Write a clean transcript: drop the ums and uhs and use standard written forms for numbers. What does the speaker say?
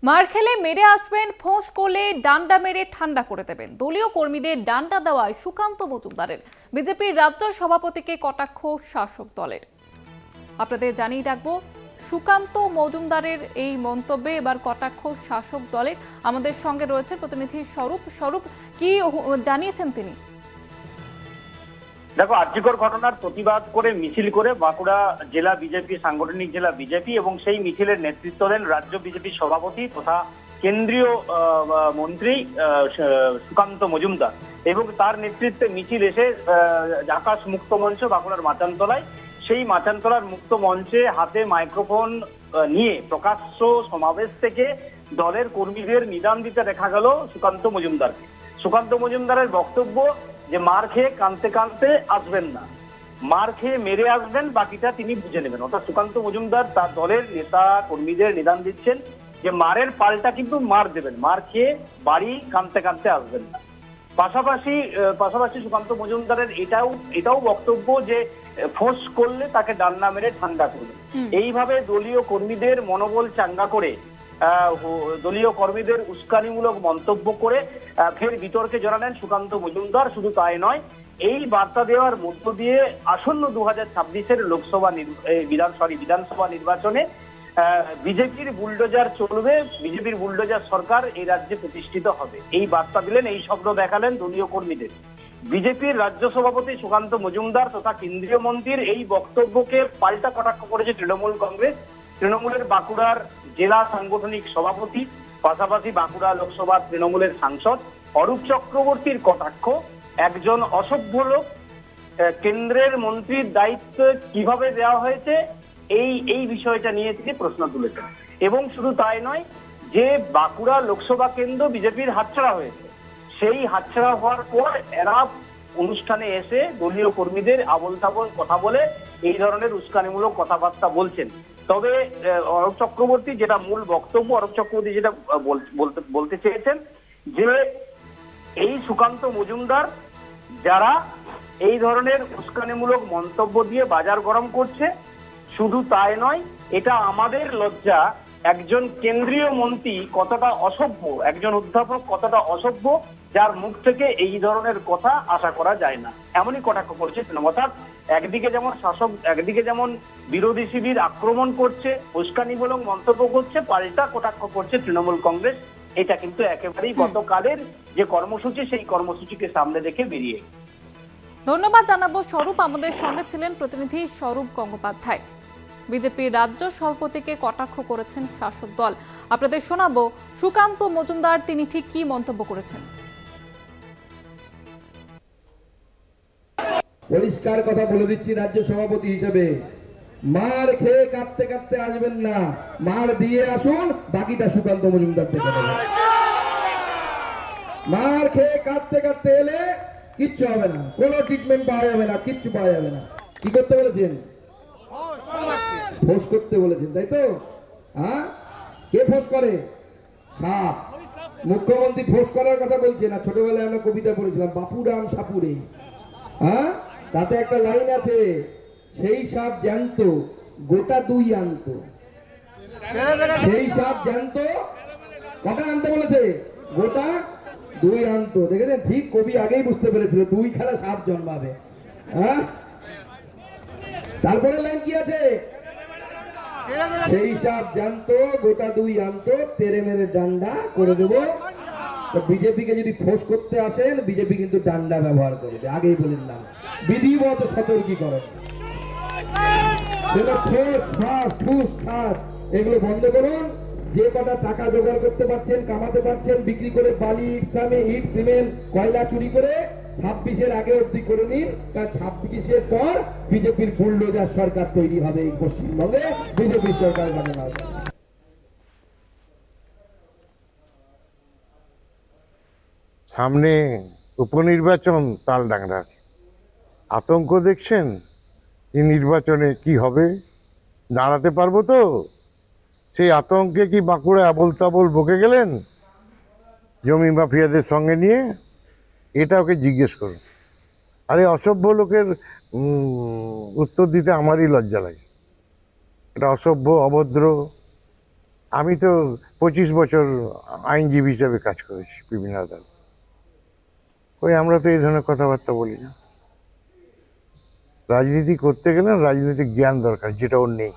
মার খেলে মেরে আসবেন, ফোঁস করলে ডান্ডা মেরে ঠান্ডা করে দেবেন। দলীয় কর্মীদের ডান্ডা দেওয়ায় সুকান্ত মজুমদারের। বিজেপির রাজ্য সভাপতিকে কটাক্ষ শাসক দলের। আপনাদের জানিয়ে রাখবো, সুকান্ত মজুমদারের এই মন্তব্যে এবার কটাক্ষ শাসক দলের। আমাদের সঙ্গে রয়েছে প্রতিনিধি স্বরূপ। কি জানিয়েছেন তিনি? দেখো, আর্যিকর ঘটনার প্রতিবাদ করে মিছিল করে বাঁকুড়া জেলা বিজেপি, সাংগঠনিক জেলা বিজেপি, এবং সেই মিছিলের নেতৃত্ব দেন রাজ্য বিজেপির সভাপতি তথা কেন্দ্রীয় মন্ত্রী সুকান্ত মজুমদার। এবং তার নেতৃত্বে মিছিল এসে আকাশ মুক্ত মঞ্চ বাঁকুড়ার মাচানতলায়, সেই মাচানতলার মুক্ত মঞ্চে হাতে মাইক্রোফোন নিয়ে প্রকাশ্য সমাবেশ থেকে দলের কর্মীদের নিদান দিতে দেখা গেল সুকান্ত মজুমদারকে। সুকান্ত মজুমদারের বক্তব্য যে মার খেয়ে কাঁদতে কাঁদতে আসবেন না, মার খেয়ে মেরে আসবেন, বাকিটা তিনি বুঝে নেবেন। অর্থাৎ সুকান্ত মজুমদার তার দলের নেতা কর্মীদের নিদান দিচ্ছেন যে মারের পাল্টা কিন্তু মার দেবেন, মার খেয়ে বাড়ি কাঁদতে কাঁদতে আসবেন না। পাশাপাশি সুকান্ত মজুমদারের এটাও বক্তব্য যে ফোঁস করলে তাকে ডান্ডা মেরে ঠান্ডা করবে। এইভাবে দলীয় কর্মীদের মনোবল চাঙ্গা করে, দলীয় কর্মীদের উস্কানিমূলক মন্তব্য করে ফের বিতর্কে জড়ালেন সুকান্ত মজুমদার। শুধু তাই নয়, এই বার্তা দেওয়ার মধ্য দিয়ে আসন্ন 2026-এর বিধানসভা নির্বাচনে বিজেপির বুলডোজার চলবে, বিজেপির বুলডোজার সরকার এই রাজ্যে প্রতিষ্ঠিত হবে, এই বার্তা দিলেন, এই শব্দ দেখালেন দলীয় কর্মীদের। বিজেপির রাজ্য সভাপতি সুকান্ত মজুমদার তথা কেন্দ্রীয় মন্ত্রীর এই বক্তব্যকে পাল্টা কটাক্ষ করেছে তৃণমূল কংগ্রেস। তৃণমূলের বাঁকুড়ার জেলা সাংগঠনিক সভাপতি, পাশাপাশি বাঁকুড়া লোকসভা তৃণমূলের সাংসদ অরূপ চক্রবর্তীর কটাক্ষ, একজন অসভ্য লোক কেন্দ্রের মন্ত্রীর দায়িত্ব কিভাবে দেওয়া হয়েছে, এই বিষয়টা নিয়ে তিনি প্রশ্ন তুলেছেন। এবং শুধু তাই নয়, যে বাঁকুড়া লোকসভা কেন্দ্র বিজেপির হাতছাড়া হয়েছে, সেই হাতছাড়া হওয়ার পর এরা অনুষ্ঠানে এসে দলীয় কর্মীদের আবোল তাবোল কথা বলে এই ধরনের উস্কানিমূলক কথাবার্তা বলছেন। তবে অরূপ চক্রবর্তী যেটা মূল বক্তব্য, অরূপ চক্রবর্তী যেটা বলতে চেয়েছেন যে এই সুকান্ত মজুমদার যারা এই ধরনের উস্কানিমূলক মন্তব্য দিয়ে বাজার গরম করছে, শুধু তাই নয়, এটা আমাদের লজ্জা, একজন কেন্দ্রীয় মন্ত্রী কতটা অসভ্য, একজন অধ্যাপক কতটা অসভ্য, যার মুখ থেকে এই ধরনের কথা আশা করা যায় না, এমনই কটাক্ষ করছে তৃণমূল। অর্থাৎ একদিকে যেমন বিরোধী শিবির আক্রমণ করছে, উস্কানিমূলক মন্তব্য করছে, পাল্টা কটাক্ষ করছে তৃণমূল কংগ্রেস। এটা কিন্তু একেবারেই গতকালের যে কর্মসূচি, সেই কর্মসূচিকে সামনে রেখে বেরিয়ে। ধন্যবাদ জানাবো স্বরূপ। আমাদের সঙ্গে ছিলেন প্রতিনিধি স্বরূপ গঙ্গোপাধ্যায়। বিজেপির রাজ্য সভাপতিকে কটাক্ষ করেছেন শাসক দল। আপনাদের শোনাবো সুকান্ত মজুমদার তিনি ঠিক কি মন্তব্য করেছেন। পরিষ্কার কথা বলে দিচ্ছি, রাজ্য সভাপতি হিসেবে মার খেয়ে কাঁদতে কাঁদতে আসবেন না, মার দিয়ে আসুন, বাকিটা সুকান্ত মজুমদার থেকে নেবেন। মার খেয়ে কাঁদতে কাঁদতে এলে কিচ্ছু হবে না, কোনো ট্রিটমেন্ট পাওয়া যাবে না, কিচ্ছু পাওয়া যাবে না। কি করতে বলেছেন? ফোঁস করতে বলেছেন, তাই তো? হ্যাঁ, কে ফোঁস করে? সাপ। মুখ্যমন্ত্রী ফোঁস করার কথা বলছে না। ছোটবেলায় আমরা কবিতা পড়েছিলাম, বাপুরাম সাপুরে। হ্যাঁ, তাতে একটা লাইন আছে, সেই সাপ জ্যান্ত গোটা দুই আনত। সেই সাপ জ্যান্ত কটা আনতে বলেছে? গোটা দুই আনত। দেখেছেন, ঠিক কবি আগেই বুঝতে পেরেছিল দুই খেলা সাপ জন্মাবে। হ্যাঁ, তারপরে লাইন কি আছে? সেই সাপ জ্যান্ত গোটা দুই আনত, তেরে মেরে ডান্ডা করে দেবো। বিজেপিকে যদি ফোঁস করতে আসেন, বিজেপি কিন্তু ডান্ডা ব্যবহার করবে, আগেই বলে দিলাম, বিধিবদ্ধ সতর্কীকরণ। এগুলো বন্ধ করুন। যে কটা টাকা জোগাড় করতে পারছেন, কামাতে পারছেন, বিক্রি করে বালি, ইট, সিমেন্ট, কয়লা চুরি করে 26-এর আগে অবধি করে নিন, কারণ 26-এর পর বিজেপির বুলডোজার সরকার তৈরি হবে এই পশ্চিমবঙ্গে, বিজেপির সরকার গঠন হবে। সামনে উপনির্বাচন, তালডাংরার আতঙ্ক দেখছেন, এই নির্বাচনে কি হবে, দাঁড়াতে পারবো তো? সেই আতঙ্কে কি বাঁকুড়া আবোল তাবোল বকে গেলেন জমি মাফিয়াদের সঙ্গে নিয়ে? এটা ওকে জিজ্ঞেস করুন। আরে অসভ্য লোকের উত্তর দিতে আমারই লজ্জা লাগে। এটা অসভ্য, অভদ্র, আমি তো 25 বছর আইনজীবী হিসাবে কাজ করেছি বিভিন্ন আদালত। আমরা তো এই ধরনের কথাবার্তা বলি না। রাজনীতি করতে গেলে রাজনৈতিক জ্ঞান দরকার, যেটা ওর নেই।